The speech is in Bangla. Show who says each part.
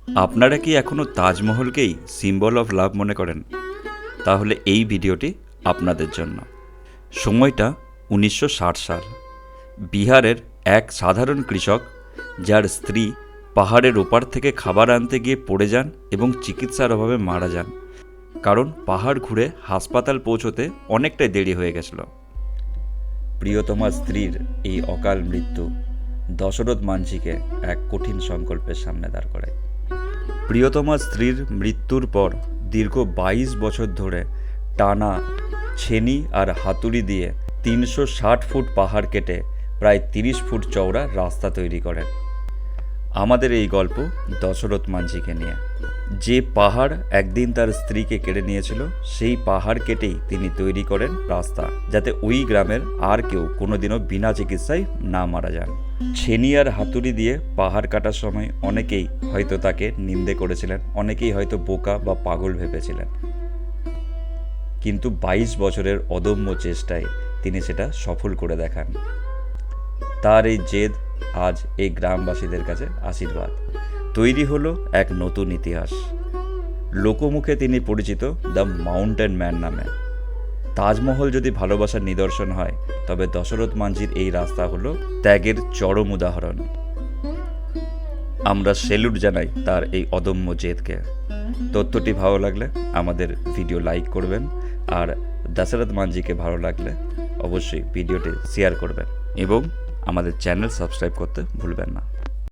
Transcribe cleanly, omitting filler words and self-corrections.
Speaker 1: আপনারা কি এখনও তাজমহলকেই সিম্বল অফ লাভ মনে করেন? তাহলে এই ভিডিওটি আপনাদের জন্য। সময়টা 1960 সাল। বিহারের এক সাধারণ কৃষক, যার স্ত্রী পাহাড়ের ওপার থেকে খাবার আনতে গিয়ে পড়ে যান এবং চিকিৎসার অভাবে মারা যান, কারণ পাহাড় ঘুরে হাসপাতাল পৌঁছতে অনেকটাই দেরি হয়ে গেছিল। প্রিয়তমা স্ত্রীর এই অকাল মৃত্যু দশরথ মাঝিকে এক কঠিন সংকল্পের সামনে দাঁড় করায়। প্রিয়তমা স্ত্রীর মৃত্যুর পর দীর্ঘ 22 বছর ধরে টানা ছেনি আর হাতুড়ি দিয়ে 360 ফুট পাহাড় কেটে প্রায় 30 ফুট চওড়া রাস্তা তৈরি করেন। আমাদের এই গল্প দশরথ মাঝিকে নিয়ে। যে পাহাড় একদিন তার স্ত্রীকে কেড়ে নিয়েছিল, সেই পাহাড় কেটেই তিনি তৈরি করেন রাস্তা, যাতে ওই গ্রামের আর কেউ কোনোদিনও বিনা চিকিৎসায় না মারা যান। ছেনি আর হাতুড়ি দিয়ে পাহাড় কাটার সময় অনেকেই হয়তো তাকে নিন্দে করেছিলেন, অনেকেই হয়তো বোকা বা পাগল ভেবেছিলেন, কিন্তু 22 বছরের অদম্য চেষ্টায় তিনি সেটা সফল করে দেখান। তার এই জেদ আজ এই গ্রামবাসীদের কাছে আশীর্বাদ। তৈরি হলো এক নতুন ইতিহাস। লোকমুখে তিনি পরিচিত দ্য মাউন্টেন ম্যান নামে। তাজমহল যদি ভালোবাসার নিদর্শন হয়, তবে দশরথ মাঝির এই রাস্তা হলো ত্যাগের চরম উদাহরণ। আমরা সেলুট জানাই তার এই অদম্য জেদকে। তথ্যটি ভালো লাগলে আমাদের ভিডিও লাইক করবেন, আর দশরথ মাঝিকে ভালো লাগলে অবশ্যই ভিডিওটি শেয়ার করবেন এবং আমাদের চ্যানেল সাবস্ক্রাইব করতে ভুলবেন না।